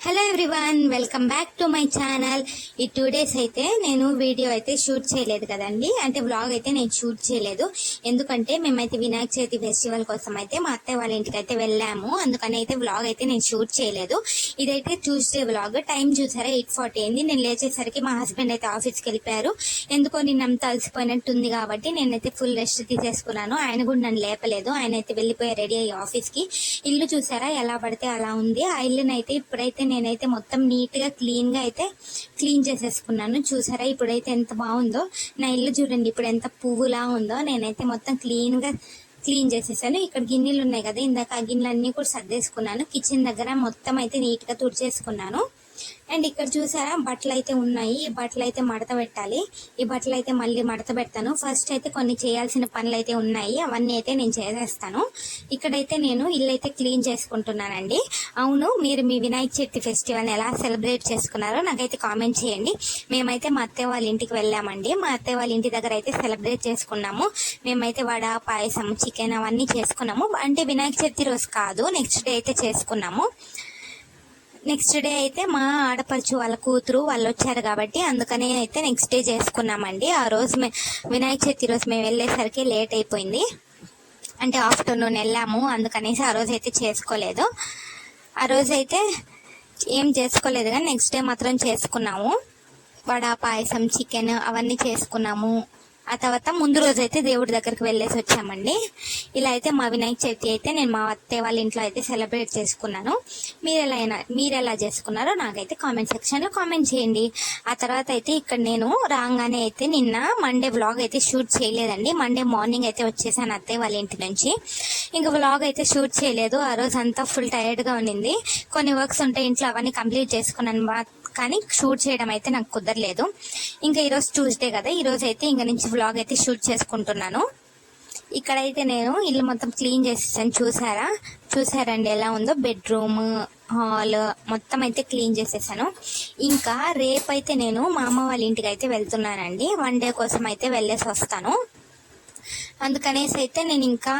Hello everyone, welcome back to my channel. ఈ 2 days అయితే నేను వీడియో అయితే షూట్ చేయలేదు కదండి, అంటే వ్లాగ్ అయితే నేను షూట్ చేయలేదు. ఎందుకంటే మేమైతే వినాయక చవితి ఫెస్టివల్ కోసం అయితే మా అత్తయ్య వాళ్ళ ఇంటికి అయితే వెళ్ళాము. అందుకని అయితే వ్లాగ్ అయితే నేను షూట్ చేయలేదు. ఇదైతే ట్యూస్డే వ్లాగ్. టైం చూసారా 8:40 అయింది. నేను లేచేసరికి మా హస్బెండ్ అయితే ఆఫీస్కి వెళ్ళిపోయారు. ఎందుకో నిన్నంతా అలసిపోయినట్టుంది కాబట్టి నేనైతే ఫుల్ రెస్ట్ తీసేసుకున్నాను. ఆయన కూడా నన్ను లేపలేదు. ఆయన అయితే వెళ్ళిపోయి రెడీ అయ్యి ఆఫీస్కి. ఇల్లు చూసారా ఎలా పడితే అలా ఉంది. ఆ ఇల్లునైతే ఇప్పుడైతే నేనైతే మొత్తం నీట్ గా క్లీన్ చేసేసుకున్నాను. చూసారా ఇప్పుడైతే ఎంత బాగుందో నా ఇల్లు. చూడండి ఇప్పుడు ఎంత పువ్వులా ఉందో. నేనైతే మొత్తం క్లీన్ చేసేసాను. ఇక్కడ గిన్నెలు ఉన్నాయి కదా, ఇందాక ఆ గిన్నెలన్నీ కూడా సర్దేసుకున్నాను. కిచెన్ దగ్గర మొత్తం అయితే నీట్ గా తుడిచేసుకున్నాను. అండ్ ఇక్కడ చూసారా బట్టలు అయితే ఉన్నాయి. ఈ బట్టలు అయితే మడత పెట్టాలి. ఈ బట్టలు అయితే మళ్ళీ మడత పెడతాను. ఫస్ట్ అయితే కొన్ని చేయాల్సిన పనులు అయితే ఉన్నాయి, అవన్నీ అయితే నేను చేసేస్తాను. ఇక్కడైతే నేను ఇల్లు అయితే క్లీన్ చేసుకుంటున్నానండి. అవును, మీరు మీ వినాయక చవితి ఫెస్టివల్ ఎలా సెలబ్రేట్ చేసుకున్నారో నాకైతే కామెంట్ చేయండి. మేమైతే మా అత్తయ్య వాళ్ళ ఇంటికి వెళ్ళామండి. మా అత్తయ్య వాళ్ళ ఇంటి దగ్గర అయితే సెలబ్రేట్ చేసుకున్నాము. మేమైతే వడ, పాయసం, చికెన్ అవన్నీ చేసుకున్నాము. అంటే వినాయక చవితి రోజు కాదు, నెక్స్ట్ డే అయితే చేసుకున్నాము. నెక్స్ట్ డే అయితే మా ఆడపడుచు వాళ్ళ కూతురు వాళ్ళు వచ్చారు కాబట్టి అందుకనే అయితే నెక్స్ట్ డే చేసుకున్నామండి. ఆ రోజు వినాయక చవితి రోజు మేము వెళ్ళేసరికి లేట్ అయిపోయింది. అంటే ఆఫ్టర్నూన్ వెళ్ళాము, అందుకనేసి ఆ రోజు అయితే చేసుకోలేదు. ఆ రోజు అయితే ఏం చేసుకోలేదు కానీ నెక్స్ట్ డే మాత్రం చేసుకున్నాము. వడ, పాయసం, చికెన్ అవన్నీ చేసుకున్నాము. ఆ తర్వాత ముందు రోజు అయితే దేవుడి దగ్గరికి వెళ్ళేసి వచ్చామండి. ఇలా అయితే మా వినాయక చవితి అయితే నేను మా అత్తయ్య వాళ్ళ ఇంట్లో అయితే సెలబ్రేట్ చేసుకున్నాను. మీరు ఎలా చేసుకున్నారో నాకైతే కామెంట్ సెక్షన్ లో కామెంట్ చేయండి. ఆ తర్వాత అయితే ఇక్కడ నేను రాగానే అయితే నిన్న మండే వ్లాగ్ అయితే షూట్ చేయలేదండి. మండే మార్నింగ్ అయితే వచ్చేసాను అత్తయ్య వాళ్ళ ఇంటి నుంచి. ఇంకా వ్లాగ్ అయితే షూట్ చేయలేదు. ఆ రోజు అంతా ఫుల్ టైర్డ్ గా ఉండింది. కొన్ని వర్క్స్ ఉంటాయి ఇంట్లో, అవన్నీ కంప్లీట్ చేసుకున్నాను కానీ షూట్ చేయడం అయితే నాకు కుదరలేదు. ఇంకా ఈరోజు ట్యూస్డే కదా, ఈరోజు అయితే ఇంకా నుంచి వ్లాగ్ అయితే షూట్ చేసుకుంటున్నాను. ఇక్కడైతే నేను ఇల్లు మొత్తం క్లీన్ చేసేసాను. చూసారండి ఎలా ఉందో. బెడ్రూమ్, హాల్ మొత్తం అయితే క్లీన్ చేసేసాను. ఇంకా రేపైతే నేను మా అమ్మ వాళ్ళ ఇంటికి అయితే వెళ్తున్నానండి. 1 day కోసం అయితే వెళ్ళేసి వస్తాను. అందుకనేసి అయితే నేను ఇంకా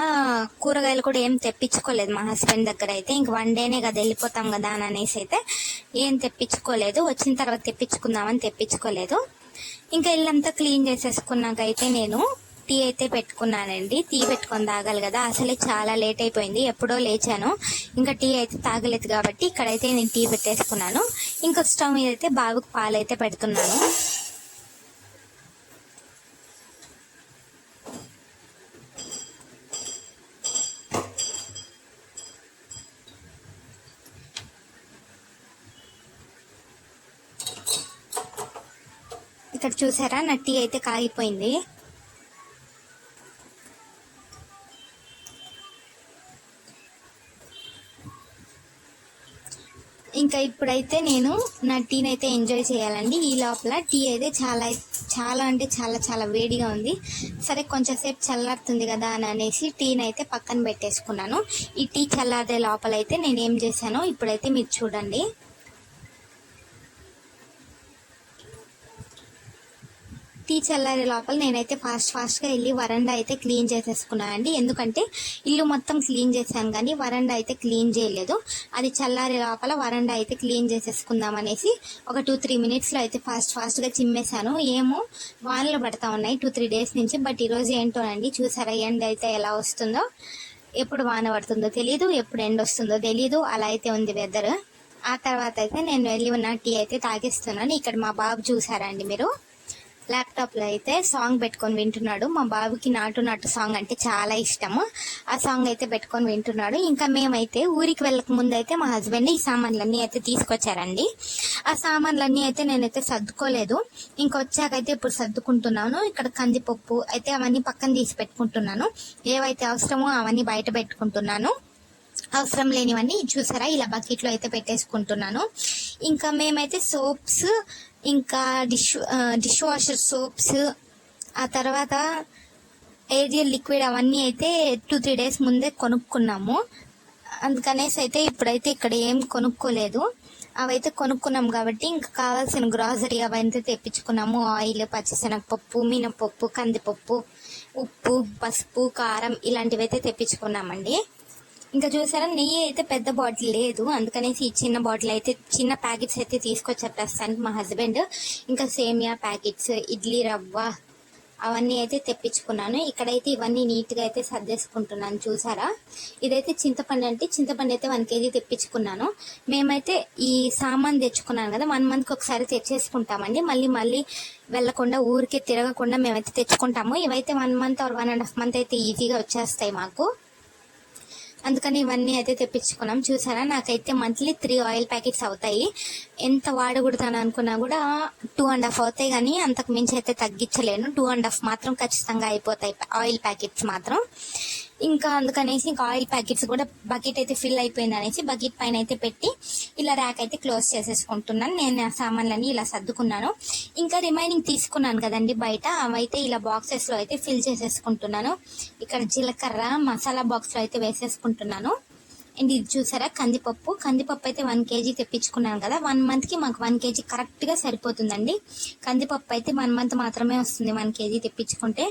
కూరగాయలు కూడా ఏం తెప్పించుకోలేదు మా హస్బెండ్ దగ్గర అయితే. ఇంక 1 dayనే కదా వెళ్ళిపోతాం కదా అని అనేసి అయితే ఏం తెప్పించుకోలేదు. వచ్చిన తర్వాత తెప్పించుకుందామని తెప్పించుకోలేదు. ఇంకా ఇల్లంతా క్లీన్ చేసేసుకున్నాక అయితే నేను టీ అయితే పెట్టుకున్నానండి. టీ పెట్టుకొని తాగాలి కదా, అసలే చాలా లేట్ అయిపోయింది. ఎప్పుడో లేచాను, ఇంకా టీ అయితే తాగలేదు కాబట్టి ఇక్కడైతే నేను టీ పెట్టేసుకున్నాను. ఇంకా స్టవ్ మీద అయితే బాబుకి పాలు అయితే పెడుతున్నాను. ఇక్కడ చూసారా నా టీ అయితే కాగిపోయింది. ఇంకా ఇప్పుడైతే నేను నా టీని అయితే ఎంజాయ్ చేయాలండి. ఈ లోపల టీ అయితే చాలా అంటే చాలా వేడిగా ఉంది. సరే కొంచెం సేపు చల్లారుతుంది కదా అని అనేసి టీని అయితే పక్కన పెట్టేసుకున్నాను. ఈ టీ చల్లారే లోపల అయితే నేను ఏం చేశానో ఇప్పుడైతే మీరు చూడండి. టీ చల్లారే లోపల నేనైతే ఫాస్ట్గా వెళ్ళి వరండా అయితే క్లీన్ చేసేసుకున్నానండి. ఎందుకంటే ఇల్లు మొత్తం క్లీన్ చేశాను కానీ వరండా అయితే క్లీన్ చేయలేదు. అది చల్లారే లోపల వరండా అయితే క్లీన్ చేసేసుకుందాం అనేసి ఒక 2-3 minutesలో అయితే ఫాస్ట్గా చిమ్మేశాను. ఏమో వానలు పడతా ఉన్నాయి 2-3 days నుంచి. బట్ ఈరోజు ఏంటోనండి, చూసారా ఎండ అయితే ఎలా వస్తుందో. ఎప్పుడు వాన పడుతుందో తెలియదు, ఎప్పుడు ఎండ వస్తుందో తెలియదు, అలా అయితే ఉంది వెదర్. ఆ తర్వాత అయితే నేను వెళ్ళి ఉన్న టీ అయితే తాగిస్తున్నాను. ఇక్కడ మా బాబు చూసారండి మీరు, ల్యాప్టాప్ లో అయితే సాంగ్ పెట్టుకొని వింటున్నాడు. మా బాబుకి నాటు సాంగ్ అంటే చాలా ఇష్టము. ఆ సాంగ్ అయితే పెట్టుకొని వింటున్నాడు. ఇంకా మేమైతే ఊరికి వెళ్ళక ముందు అయితే మా హస్బెండ్ ఈ సామాన్లన్నీ అయితే తీసుకొచ్చారండి. ఆ సామాన్లన్నీ అయితే నేనైతే సర్దుకోలేదు. ఇంకొచ్చాకైతే ఇప్పుడు సర్దుకుంటున్నాను. ఇక్కడ కందిపప్పు అయితే అవన్నీ పక్కన తీసి పెట్టుకుంటున్నాను. ఏవైతే అవసరమో అవన్నీ బయట పెట్టుకుంటున్నాను. అవసరం లేనివన్నీ చూసారా ఇలా బకెట్లో అయితే పెట్టేసుకుంటున్నాను. ఇంకా మేమైతే సోప్స్, ఇంకా డిష్ వాషర్ సోప్స్, ఆ తర్వాత ఏరియల్ లిక్విడ్ అవన్నీ అయితే 2-3 days ముందే కొనుక్కున్నాము. అందుకనేసి అయితే ఇప్పుడైతే ఇక్కడ ఏం కొనుక్కోలేదు. అవైతే కొనుక్కున్నాం కాబట్టి ఇంకా కావాల్సిన గ్రాసరీ అవైతే తెప్పించుకున్నాము. ఆయిల్, పచ్చిశనగపప్పు, మినపప్పు, కందిపప్పు, ఉప్పు, పసుపు, కారం ఇలాంటివి అయితే తెప్పించుకున్నామండి. ఇంకా చూసారా, నెయ్యి అయితే పెద్ద బాటిల్ లేదు, అందుకనేసి ఈ చిన్న బాటిల్ అయితే చిన్న ప్యాకెట్స్ అయితే తీసుకొచ్చారు ప్రస్తుతానికి మా హస్బెండ్. ఇంకా సేమియా ప్యాకెట్స్, ఇడ్లీ రవ్వ అవన్నీ అయితే తెప్పించుకున్నాను. ఇక్కడైతే ఇవన్నీ నీట్గా అయితే సర్దేసుకుంటున్నాను. చూసారా, ఇదైతే చింతపండు, అంటే చింతపండు అయితే 1 kg తెప్పించుకున్నాను. మేమైతే ఈ సామాన్ తెచ్చుకున్నాను కదా, 1 monthకి ఒకసారి తెచ్చేసుకుంటామండి. మళ్ళీ వెళ్ళకుండా ఊరికే తిరగకుండా మేమైతే తెచ్చుకుంటాము. ఇవైతే 1 month or 1.5 month అయితే ఈజీగా వచ్చేస్తాయి మాకు. అందుకని ఇవన్నీ అయితే తెప్పించుకున్నాం. చూసారా, నాకైతే మంత్లీ 3 ఆయిల్ ప్యాకెట్స్ అవుతాయి. ఎంత వాడకూడదని అనుకున్నా కూడా 2.5 అవుతాయి, కానీ అంతకు మించి అయితే తగ్గించలేను. 2.5 మాత్రం ఖచ్చితంగా అయిపోతాయి ఆయిల్ ప్యాకెట్స్ మాత్రం. ఇంకా అందుకనేసి ఇంకా ఆయిల్ ప్యాకెట్స్ కూడా బకెట్ అయితే ఫిల్ అయిపోయింది అనేసి బకెట్ పైన అయితే పెట్టి ఇలా ర్యాక్ అయితే క్లోజ్ చేసేసుకుంటున్నాను. నేను ఆ సామాన్లన్నీ ఇలా సర్దుకున్నాను. ఇంకా రిమైనింగ్ తీసుకున్నాను కదండి బయట, అవైతే ఇలా బాక్సెస్ లో అయితే ఫిల్ చేసేసుకుంటున్నాను. ఇక్కడ జీలకర్ర మసాలా బాక్స్ లో అయితే వేసేసుకుంటున్నాను. అండ్ ఇది చూసారా, కందిపప్పు అయితే 1 kg తెప్పించుకున్నాను కదా. 1 monthకి మాకు 1 kg కరెక్ట్ గా సరిపోతుందండి. కందిపప్పు అయితే 1 month మాత్రమే వస్తుంది 1 kg తెప్పించుకుంటే.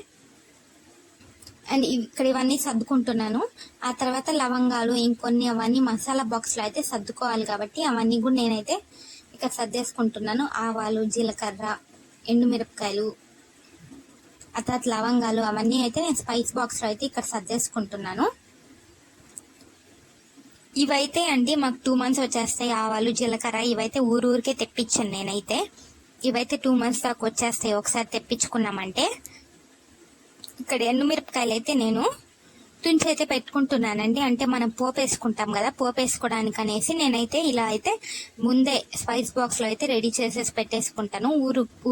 అండ్ ఇక్కడ ఇవన్నీ సర్దుకుంటున్నాను. ఆ తర్వాత లవంగాలు ఇంకొన్ని అవన్నీ మసాలా బాక్స్ లో అయితే సర్దుకోవాలి కాబట్టి అవన్నీ కూడా నేనైతే ఇక్కడ సర్దేసుకుంటున్నాను. ఆవాలు, జీలకర్ర, ఎండుమిరపకాయలు, ఆ తర్వాత లవంగాలు అవన్నీ అయితే నేను స్పైస్ బాక్స్ లో అయితే ఇక్కడ సర్దేసుకుంటున్నాను. ఇవైతే అండి మాకు 2 months వచ్చేస్తాయి. ఆవాలు, జీలకర్ర ఇవైతే ఊరికే తెప్పించాను నేనైతే. ఇవైతే 2 months దాకా వచ్చేస్తాయి ఒకసారి తెప్పించుకున్నామంటే. ఇక్కడ ఎండుమిరపకాయలు అయితే నేను తుంచి అయితే పెట్టుకుంటున్నానండి. అంటే మనం పోపు వేసుకుంటాం కదా, పోపు వేసుకోవడానికి అనేసి నేనైతే ఇలా అయితే ముందే స్పైస్ బాక్స్ లో అయితే రెడీ చేసేసి పెట్టేసుకుంటాను.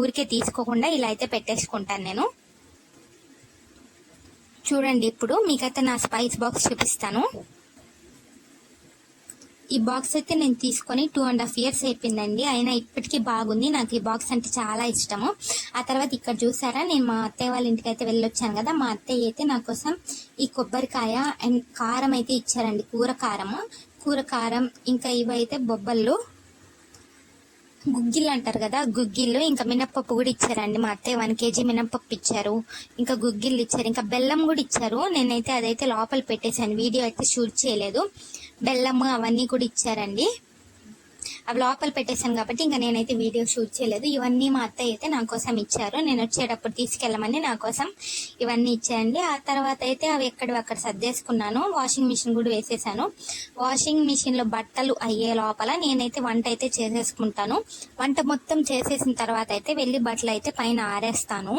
ఊరికే తీసుకోకుండా ఇలా అయితే పెట్టేసుకుంటాను నేను. చూడండి, ఇప్పుడు మీకైతే నా స్పైస్ బాక్స్ చూపిస్తాను. ఈ బాక్స్ అయితే నేను తీసుకొని 2.5 years అయిపోయిందండి. అయినా ఇప్పటికీ బాగుంది. నాకు ఈ బాక్స్ అంటే చాలా ఇష్టము. ఆ తర్వాత ఇక్కడ చూసారా, నేను మా అత్తయ్య వాళ్ళ ఇంటికి అయితే వెళ్ళొచ్చాను కదా. మా అత్తయ్య అయితే నా కోసం ఈ కొబ్బరికాయ అండ్ కారం అయితే ఇచ్చారండి, కూర కారం. ఇంకా ఇవైతే బొబ్బళ్ళు, గుగ్గిళ్ళు అంటారు కదా, గుగ్గిళ్ళు. ఇంకా మినప్పప్పు కూడా ఇచ్చారండి మా అత్తయ్య. 1 kg మినప్పప్పు ఇచ్చారు. ఇంకా గుగ్గిళ్ళు ఇచ్చారు. ఇంకా బెల్లం కూడా ఇచ్చారు. నేనైతే అదైతే లోపల పెట్టేశాను, వీడియో అయితే షూట్ చేయలేదు. బెల్లము అవన్నీ కూడా ఇచ్చారండి. అవి లోపల పెట్టేశాను కాబట్టి ఇంకా నేనైతే వీడియో షూట్ చేయలేదు. ఇవన్నీ మా అత్తయ్య అయితే నా కోసం ఇచ్చారు. నేను వచ్చేటప్పుడు తీసుకెళ్ళమని నా కోసం ఇవన్నీ ఇచ్చాయండి. ఆ తర్వాత అయితే అవి అక్కడ సర్దేసుకున్నాను. వాషింగ్ మిషన్ కూడా వేసేసాను. వాషింగ్ మిషన్ లో బట్టలు అయ్యే లోపల నేనైతే వంట అయితే చేసేసుకుంటాను. వంట మొత్తం చేసేసిన తర్వాత అయితే వెళ్ళి బట్టలు అయితే పైన ఆరేస్తాను.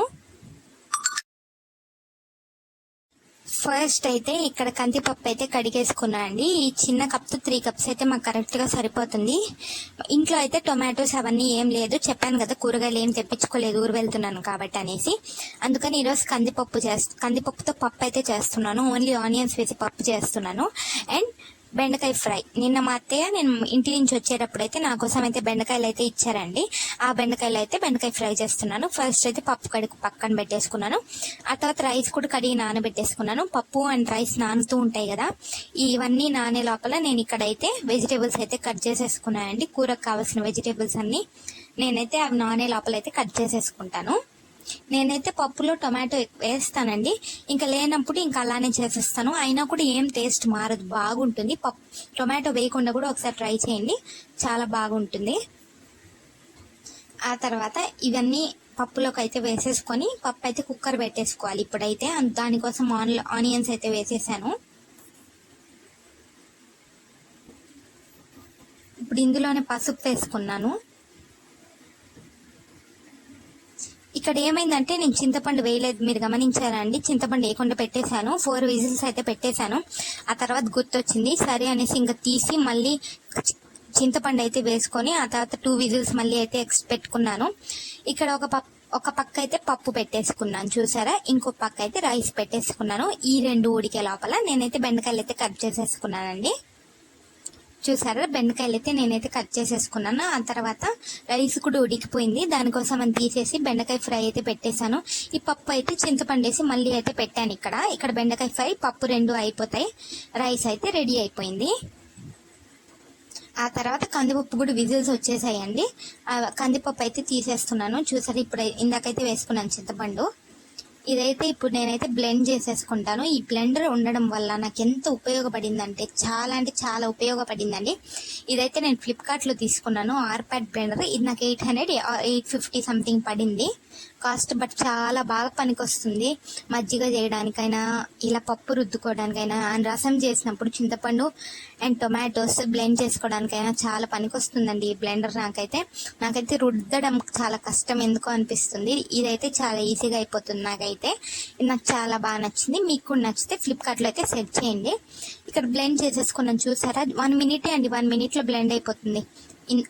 ఫస్ట్ అయితే ఇక్కడ కందిపప్పు అయితే కడిగేసుకున్నా అండి. ఈ చిన్న కప్తో 3 cups అయితే మాకు కరెక్ట్ గా సరిపోతుంది. ఇంట్లో అయితే టొమాటోస్ అవన్నీ ఏం లేదు, చెప్పాను కదా కూరగాయలు ఏం తెప్పించుకోలేదు ఊరు వెళ్తున్నాను కాబట్టి అనేసి. అందుకని ఈరోజు కందిపప్పుతో పప్పు అయితే చేస్తున్నాను. ఓన్లీ ఆనియన్స్ వేసి పప్పు చేస్తున్నాను. అండ్ బెండకాయ ఫ్రై. నిన్న మా అత్తయ్య నేను ఇంటి నుంచి వచ్చేటప్పుడు అయితే నా కోసం అయితే బెండకాయలు అయితే ఇచ్చారండి. ఆ బెండకాయలు అయితే బెండకాయ ఫ్రై చేస్తున్నాను. ఫస్ట్ అయితే పప్పు కడిగి పక్కన పెట్టేసుకున్నాను. ఆ తర్వాత రైస్ కూడా కడిగి నానబెట్టేసుకున్నాను. పప్పు అండ్ రైస్ నానుతూ ఉంటాయి కదా, ఇవన్నీ నానే లోపల నేను ఇక్కడైతే వెజిటేబుల్స్ అయితే కట్ చేసేసుకున్నానండి. కూరకు కావాల్సిన వెజిటేబుల్స్ అన్ని నేనైతే అవి నానే లోపల అయితే కట్ చేసేసుకుంటాను. నేనైతే పప్పులో టొమాటో వేస్తానండి. ఇంకా లేనప్పుడు ఇంకా అలానే చేసేస్తాను. అయినా కూడా ఏం టేస్ట్ మారదు, బాగుంటుంది. టొమాటో వేయకుండా కూడా ఒకసారి ట్రై చేయండి, చాలా బాగుంటుంది. ఆ తర్వాత ఇవన్నీ పప్పులోకి అయితే వేసేసుకొని పప్పు అయితే కుక్కర్ పెట్టేసుకోవాలి. ఇప్పుడైతే దానికోసం ఆనియన్స్ అయితే వేసేసాను. ఇప్పుడు ఇందులోనే పసుపు వేసుకున్నాను. ఇక్కడ ఏమైందంటే నేను చింతపండు వేయలేదు, మీరు గమనించారా అండి? చింతపండు వేయకుండా పెట్టేశాను. 4 విజిల్స్ అయితే పెట్టేశాను. ఆ తర్వాత గుర్తొచ్చింది, సరే అనేసి ఇంకా తీసి మళ్ళీ చింతపండు అయితే వేసుకొని ఆ తర్వాత 2 విజిల్స్ మళ్ళీ అయితే పెట్టుకున్నాను. ఇక్కడ ఒక పక్క అయితే పప్పు పెట్టేసుకున్నాను చూసారా, ఇంకో పక్క అయితే రైస్ పెట్టేసుకున్నాను. ఈ 2 ఉడికే లోపల నేనైతే బెండకాయలు అయితే కట్ చేసేసుకున్నానండి. చూసారా, బెండకాయలు అయితే నేనైతే కట్ చేసేసుకున్నాను. ఆ తర్వాత రైస్ కూడా ఉడికిపోయింది, దానికోసం అని తీసేసి బెండకాయ ఫ్రై అయితే పెట్టేశాను. ఈ పప్పు అయితే చింతపండు వేసి మళ్ళీ అయితే పెట్టాను. ఇక్కడ బెండకాయ ఫ్రై, పప్పు 2 అయిపోతాయి. రైస్ అయితే రెడీ అయిపోయింది. ఆ తర్వాత కందిపప్పు కూడా విజిల్స్ వచ్చేసాయండి. కందిపప్పు అయితే తీసేస్తున్నాను. చూసారా, ఇప్పుడు ఇందాకైతే వేసుకున్నాను చింతపండు. ఇదైతే ఇప్పుడు నేనైతే బ్లెండ్ చేసేసుకుంటాను. ఈ బ్లెండర్ ఉండడం వల్ల నాకు ఎంత ఉపయోగపడిందంటే చాలా ఉపయోగపడిందండి. ఇదైతే నేను ఫ్లిప్కార్ట్లో తీసుకున్నాను ఆర్పాడ్ బ్లెండర్. ఇది నాకు 850 సంథింగ్ పడింది కాస్ట్. బట్ చాలా బాగా పనికొస్తుంది. మజ్జిగ చేయడానికైనా, ఇలా పప్పు రుద్దుకోవడానికైనా, రసం చేసినప్పుడు చింతపండు అండ్ టొమాటోస్ బ్లెండ్ చేసుకోవడానికైనా చాలా పనికొస్తుందండి ఈ బ్లెండర్. నాకైతే రుద్దడం చాలా కష్టం ఎందుకో అనిపిస్తుంది. ఇదైతే చాలా ఈజీగా అయిపోతుంది నాకైతే. ఇది నాకు చాలా బాగా నచ్చింది. మీకు కూడా నచ్చితే ఫ్లిప్కార్ట్లో అయితే సెర్చ్ చేయండి. ఇక్కడ బ్లెండ్ చేసేసుకున్నాను చూసారా, 1 మినిటే అండి, 1 మినిట్లో బ్లెండ్ అయిపోతుంది.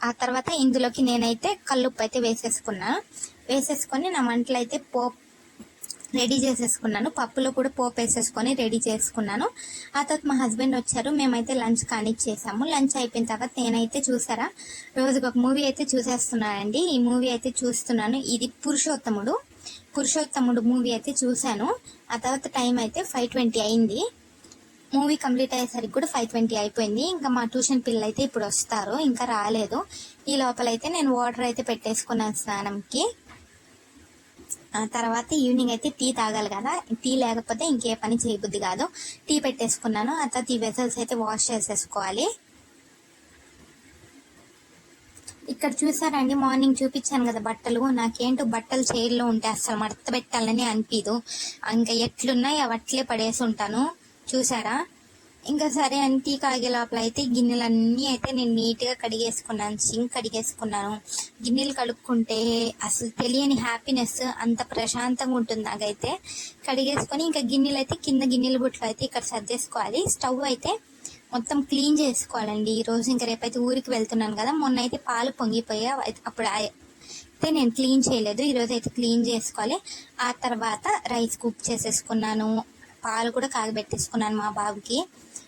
ఆ తర్వాత ఇందులోకి నేనైతే కల్లుప్పు అయితే వేసేసుకొని నా వంటలు అయితే పోపు రెడీ చేసేసుకున్నాను. పప్పులో కూడా పోపు వేసేసుకొని రెడీ చేసుకున్నాను. ఆ తర్వాత మా హస్బెండ్ వచ్చారు, మేమైతే లంచ్ కానిచ్చేసాము. లంచ్ అయిపోయిన తర్వాత నేనైతే చూసారా రోజుకి ఒక మూవీ అయితే చూసేస్తున్నానండి. ఈ మూవీ అయితే చూస్తున్నాను. ఇది పురుషోత్తముడు మూవీ అయితే చూశాను. ఆ తర్వాత టైం అయితే 5:20 అయింది. మూవీ కంప్లీట్ అయ్యేసరికి కూడా 5:20 అయిపోయింది. ఇంకా మా ట్యూషన్ పిల్లలు అయితే ఇప్పుడు వస్తారు, ఇంకా రాలేదు. ఈ లోపలైతే నేను వాటర్ అయితే పెట్టేసుకున్నాను స్నానంకి. ఆ తర్వాత ఈవినింగ్ అయితే టీ తాగాలి కదా, టీ లేకపోతే ఇంకే పని చేయబుద్ధి కాదు. టీ పెట్టేసుకున్నాను. ఆ తర్వాత ఈ వెసల్స్ అయితే వాష్ చేసేసుకోవాలి. ఇక్కడ చూసారండి, మార్నింగ్ చూపించాను కదా బట్టలు. నాకేంటో బట్టలు చైర్లో ఉంటే అసలు మడత పెట్టాలని అనిపించదు. ఇంకా ఎట్లున్నాయి అవి అట్లే పడేసి ఉంటాను చూసారా. ఇంకా సరే అని టీ కాగే లోపల అయితే గిన్నెలన్నీ అయితే నేను నీట్గా కడిగేసుకున్నాను. సింక్ కడిగేసుకున్నాను. గిన్నెలు కడుక్కుంటే అసలు తెలియని హ్యాపీనెస్, అంత ప్రశాంతంగా ఉంటుంది నాకైతే. కడిగేసుకొని ఇంకా గిన్నెలు అయితే కింద గిన్నెల బుట్టలు అయితే ఇక్కడ సర్దేసుకోవాలి. స్టవ్ అయితే మొత్తం క్లీన్ చేసుకోవాలండి ఈరోజు. ఇంకా రేపైతే ఊరికి వెళ్తున్నాను కదా, మొన్న అయితే పాలు పొంగిపోయా, అప్పుడు అయితే నేను క్లీన్ చేయలేదు. ఈరోజు అయితే క్లీన్ చేసుకోవాలి. ఆ తర్వాత రైస్ కుక్ చేసేసుకున్నాను. పాలు కూడా కాగబెట్టేసుకున్నాను మా బాబుకి.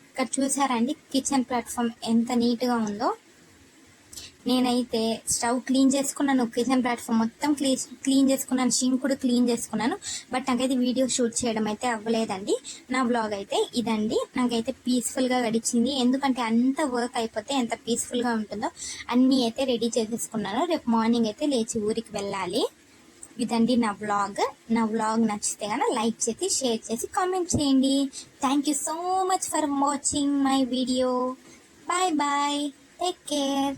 ఇక్కడ చూసారండి కిచెన్ ప్లాట్ఫామ్ ఎంత నీట్గా ఉందో. నేనైతే స్టవ్ క్లీన్ చేసుకున్నాను, కిచెన్ ప్లాట్ఫామ్ మొత్తం క్లీన్ చేసుకున్నాను, షింక్ కూడా క్లీన్ చేసుకున్నాను. బట్ నాకైతే వీడియో షూట్ చేయడం అయితే అవ్వలేదండి. నా బ్లాగ్ అయితే ఇదండి. నాకైతే పీస్ఫుల్గా గడిచింది. ఎందుకంటే అంత వర్క్ అయిపోతే ఎంత పీస్ఫుల్గా ఉంటుందో అన్నీ అయితే రెడీ చేసేసుకున్నాను. రేపు మార్నింగ్ అయితే లేచి ఊరికి వెళ్ళాలి. ఇదండి నా వ్లాగ్ నచ్చితే కనుక లైక్ చేసి, షేర్ చేసి, కామెంట్ చేయండి. Thank you so much for watching my video. Bye take care.